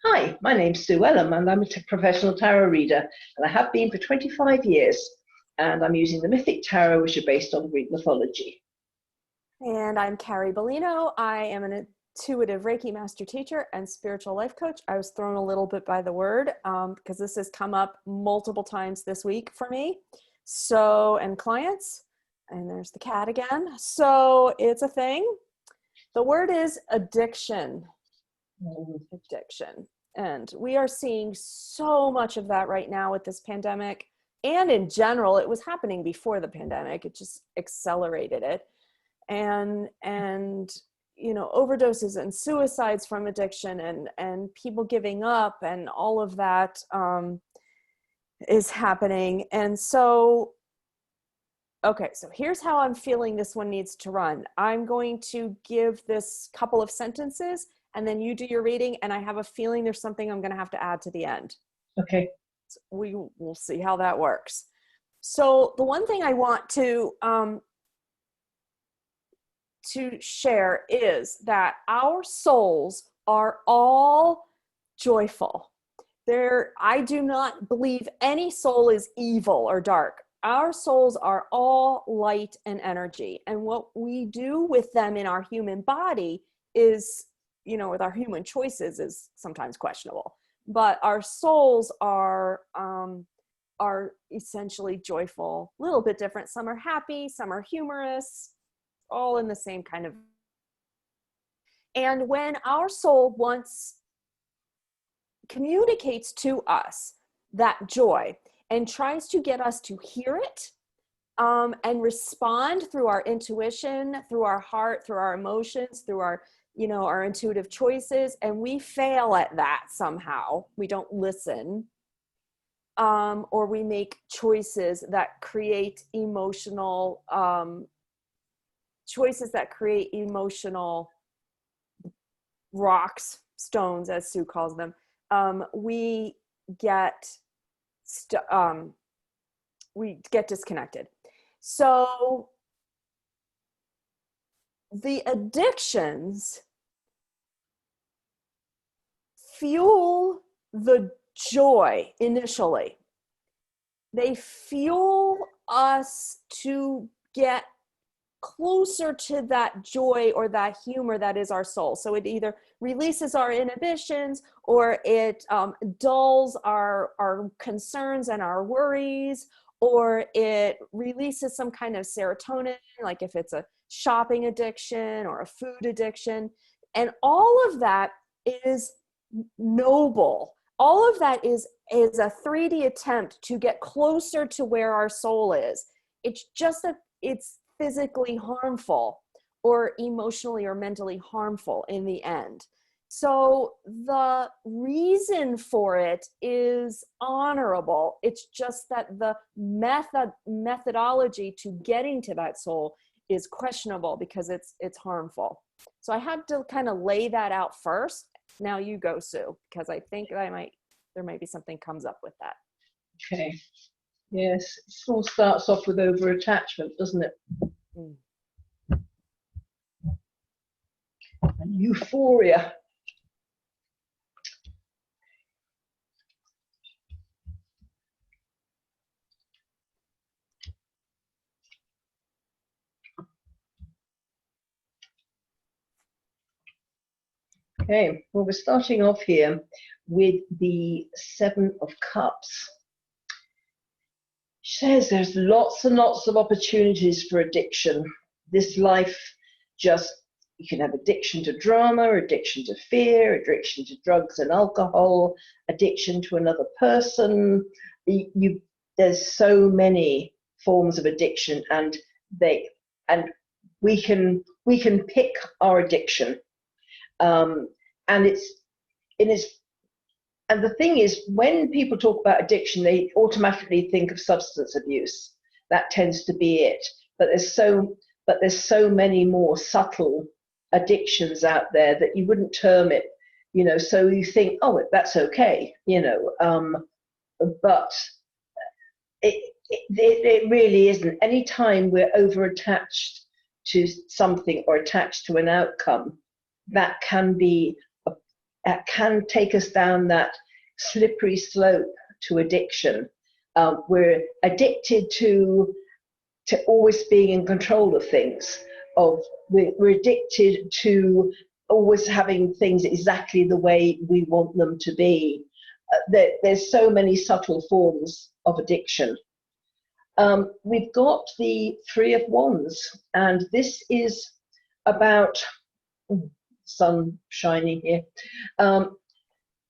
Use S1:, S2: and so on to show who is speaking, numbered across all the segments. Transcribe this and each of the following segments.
S1: Hi, my name's Sue Ellam and I'm a professional tarot reader, and I have been for 25 years, and I'm using the Mythic Tarot, which are based on Greek mythology.
S2: And I'm Carrie Beleno. I am an intuitive Reiki master teacher and spiritual life coach. I was thrown a little bit by the word because this has come up multiple times this week for me. And clients, and there's the cat again. So it's a thing. The word is addiction. Addiction. And we are seeing so much of that right now with this pandemic. And in general, it was happening before the pandemic. It just accelerated it. And you know, overdoses and suicides from addiction and people giving up and all of that is happening. And so, okay, so here's how I'm feeling this one needs to run. I'm going to give this couple of sentences and then you do your reading, and I have a feeling there's something I'm going to have to add to the end.
S1: Okay.
S2: So we'll see how that works. So the one thing I want to share is that our souls are all joyful. I do not believe any soul is evil or dark. Our souls are all light and energy. And what we do with them in our human body is, you know, with our human choices is sometimes questionable. But our souls are essentially joyful, a little bit different. Some are happy, some are humorous, all in the same kind of. And when our soul communicates to us that joy and tries to get us to hear it and respond through our intuition, through our heart, through our emotions, through our, you know, our intuitive choices, and we fail at that somehow, we don't listen, or we make choices that create emotional rocks, stones, as Sue calls them, we get disconnected. So the addictions fuel the joy initially. They fuel us to get closer to that joy or that humor that is our soul. So it either releases our inhibitions or it dulls our concerns and our worries, or it releases some kind of serotonin, like if it's a shopping addiction or a food addiction. And all of that is noble. All of that is a 3D attempt to get closer to where our soul is. It's just that it's physically harmful or emotionally or mentally harmful in the end. So the reason for it is honorable. It's just that the methodology to getting to that soul is questionable because it's harmful. So I had to kind of lay that out first. Now you go, Sue, because I think there might be something comes up with that.
S1: Okay. Yes, it all starts off with over-attachment, doesn't it? And euphoria. Okay, well, we're starting off here with the Seven of Cups. She says there's lots and lots of opportunities for addiction. This life you can have addiction to drama, addiction to fear, addiction to drugs and alcohol, addiction to another person. There's so many forms of addiction, and we can pick our addiction. And the thing is, when people talk about addiction, they automatically think of substance abuse. That tends to be it. But there's so many more subtle addictions out there that you wouldn't term it, you know. So you think, oh, that's okay, you know. But it really isn't. Anytime we're over attached to something or attached to an outcome, that can be can take us down that slippery slope to addiction. We're addicted to always being in control of things. We're addicted to always having things exactly the way we want them to be. There's so many subtle forms of addiction. We've got the Three of Wands, and this is about, sun shining here.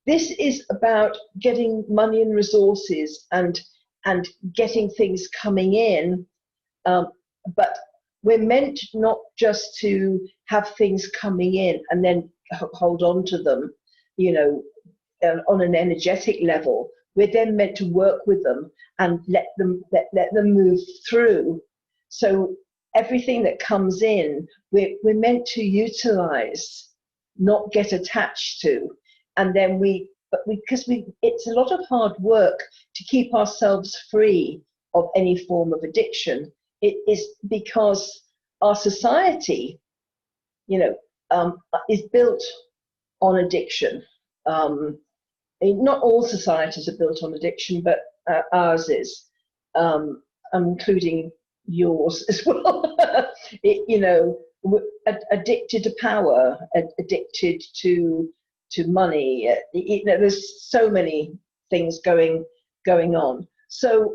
S1: This is about getting money and resources and getting things coming in, but we're meant not just to have things coming in and then hold on to them, on an energetic level. We're then meant to work with them and let them move through. So everything that comes in, we're meant to utilize, not get attached to. And then it's a lot of hard work to keep ourselves free of any form of addiction. It is because our society, is built on addiction. Not all societies are built on addiction, but ours is, including yours as well. Addicted to power, addicted to money. There's so many things going on. So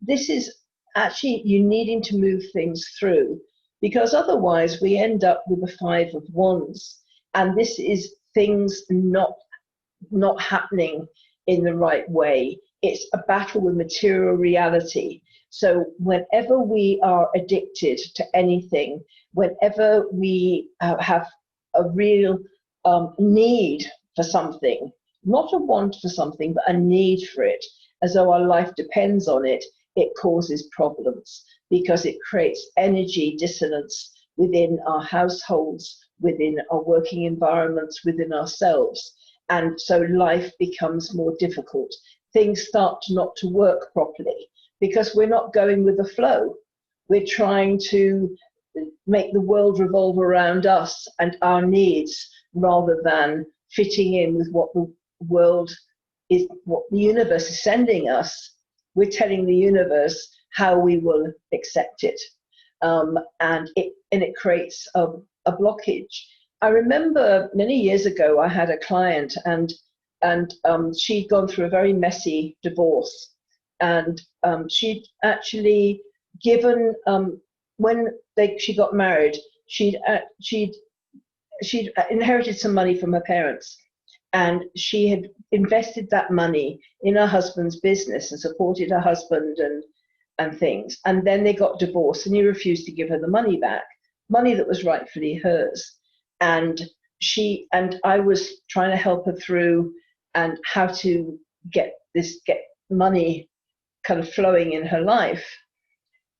S1: this is actually you needing to move things through, because otherwise we end up with the Five of Wands, and this is things not happening in the right way. It's a battle with material reality. So whenever we are addicted to anything, whenever we have a real need for something, not a want for something, but a need for it, as though our life depends on it, it causes problems, because it creates energy dissonance within our households, within our working environments, within ourselves. And so life becomes more difficult. Things start not to work properly because we're not going with the flow. We're trying to make the world revolve around us and our needs, rather than fitting in with what the world is, what the universe is sending us. We're telling the universe how we will accept it. And it creates a blockage. I remember many years ago, I had a client, and she'd gone through a very messy divorce, and she'd actually given, when she got married, she'd inherited some money from her parents, and she had invested that money in her husband's business and supported her husband and things. And then they got divorced, and he refused to give her the money back, money that was rightfully hers. And I was trying to help her through and how to get money kind of flowing in her life.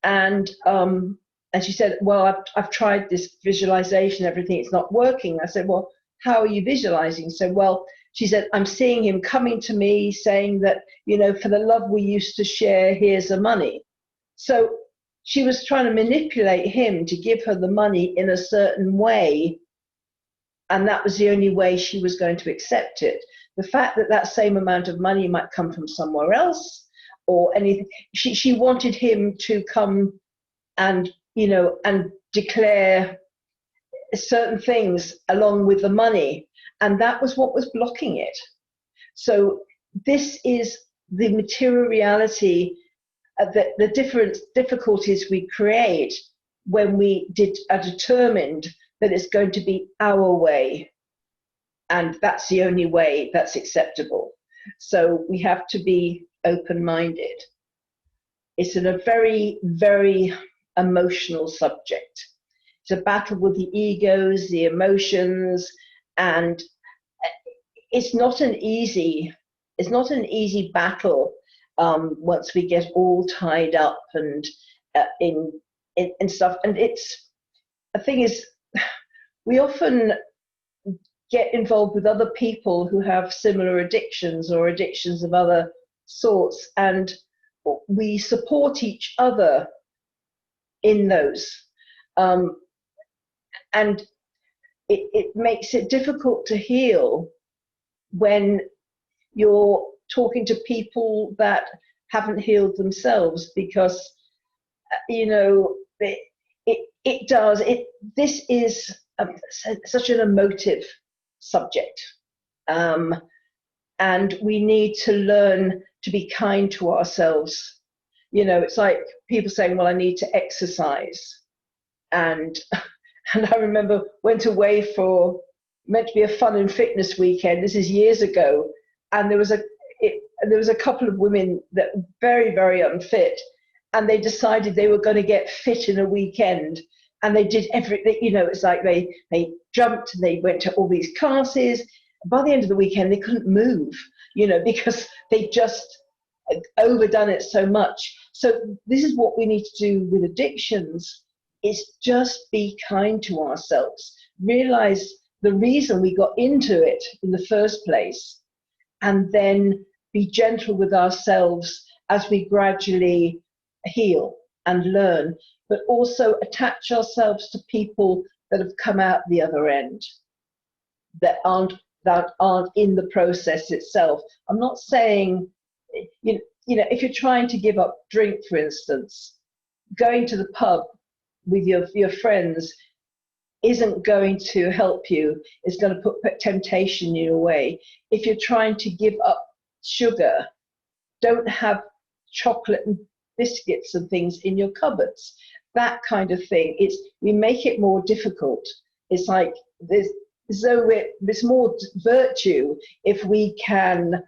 S1: And she said, well, I've tried this visualization, everything, it's not working. I said, well, how are you visualizing? So, well, she said, I'm seeing him coming to me saying that, for the love we used to share, here's the money. So she was trying to manipulate him to give her the money in a certain way, and that was the only way she was going to accept it. The fact that that same amount of money might come from somewhere else or anything, she wanted him to come and declare certain things along with the money, and that was what was blocking it. So this is the material reality, the different difficulties we create when we are determined that it's going to be our way, and that's the only way that's acceptable. So we have to be open-minded. It's a very, very emotional subject. It's a battle with the egos, the emotions, and it's not an easy battle once we get all tied up and in stuff. And the thing is, we often get involved with other people who have similar addictions or addictions of other sorts, and we support each other in those. And it makes it difficult to heal when you're talking to people that haven't healed themselves, because you know it does it. This is such an emotive subject, and we need to learn to be kind to ourselves. You know, it's like people saying, well, I need to exercise. And and I remember went away for meant to be a fun and fitness weekend. This is years ago, and there was a couple of women that were very, very unfit, and they decided they were going to get fit in a weekend, and they did everything. You know, it's like they jumped and they went to all these classes. By the end of the weekend, they couldn't move. You know, because they just overdone it so much. So this is what we need to do with addictions: is just be kind to ourselves, realize the reason we got into it in the first place, and then be gentle with ourselves as we gradually heal and learn, but also attach ourselves to people that have come out the other end, that aren't in the process itself. I'm not saying, you know, if you're trying to give up drink, for instance, going to the pub with your friends isn't going to help you. It's going to put temptation in your way. If you're trying to give up sugar, don't have chocolate and biscuits and things in your cupboards. That kind of thing. We make it more difficult. It's like there's more virtue if we can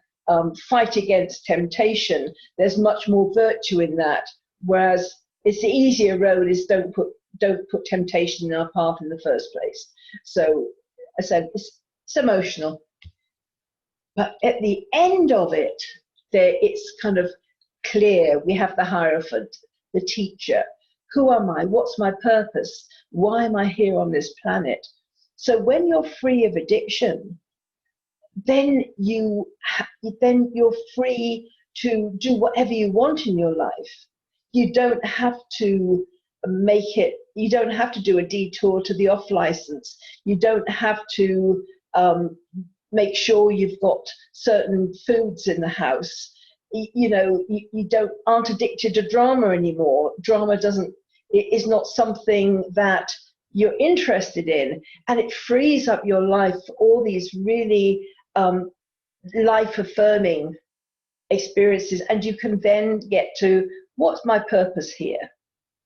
S1: fight against temptation. There's much more virtue in that. Whereas it's the easier road is don't put temptation in our path in the first place. So I said it's emotional, but at the end of it, it's kind of clear. We have the Hierophant, the teacher. Who am I? What's my purpose? Why am I here on this planet? So when you're free of addiction, then you're free to do whatever you want in your life. You don't have to you don't have to do a detour to the off license. You don't have to make sure you've got certain foods in the house. You know, you aren't addicted to drama anymore. Drama is not something that you're interested in, and it frees up your life for all these really life affirming experiences. And you can then get to, what's my purpose here?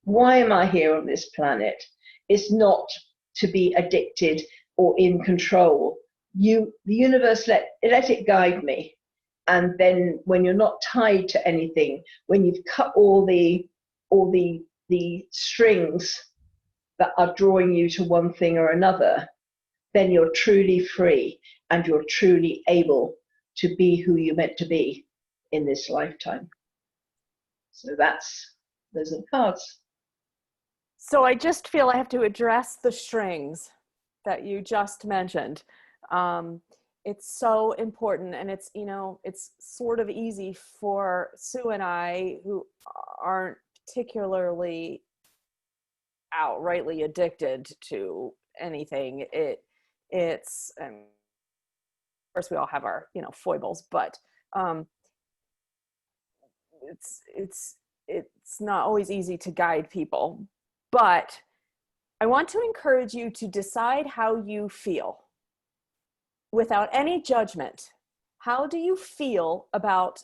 S1: Why am I here on this planet? It's not to be addicted or in control. The universe let it guide me. And then when you're not tied to anything, when you've cut all the strings that are drawing you to one thing or another, then you're truly free and you're truly able to be who you're meant to be in this lifetime. So those are the cards.
S2: So I just feel I have to address the strings that you just mentioned. It's so important, and it's, you know, it's sort of easy for Sue and I, who aren't particularly outrightly addicted to anything. It's of course we all have our, you know, foibles, but it's not always easy to guide people. But I want to encourage you to decide how you feel without any judgment. How do you feel about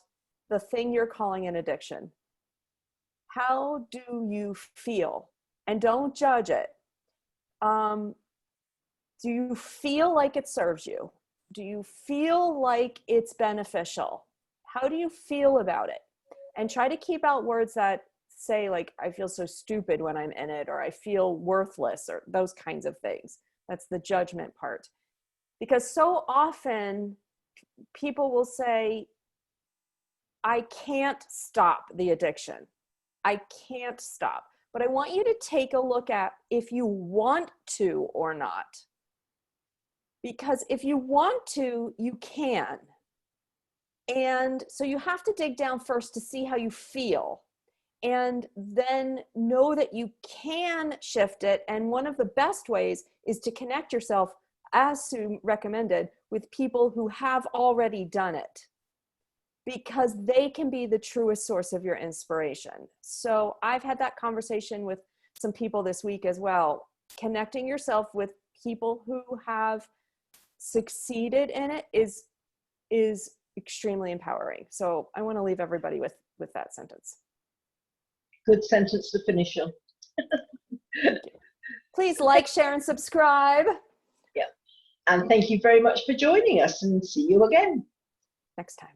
S2: the thing you're calling an addiction? How do you feel? And don't judge it. Do you feel like it serves you? Do you feel like it's beneficial? How do you feel about it? And try to keep out words that say, like, I feel so stupid when I'm in it, or I feel worthless, or those kinds of things. That's the judgment part. Because so often people will say, I can't stop the addiction. I can't stop. But I want you to take a look at if you want to or not. Because if you want to, you can. And so you have to dig down first to see how you feel, and then know that you can shift it. And one of the best ways is to connect yourself as Sue recommended, with people who have already done it, because they can be the truest source of your inspiration. So I've had that conversation with some people this week as well. Connecting yourself with people who have succeeded in it is extremely empowering. So I want to leave everybody with that sentence.
S1: Good sentence to finish on.
S2: Thank you. Please like, share, and subscribe.
S1: Yeah. And thank you very much for joining us, and see you again
S2: Next time.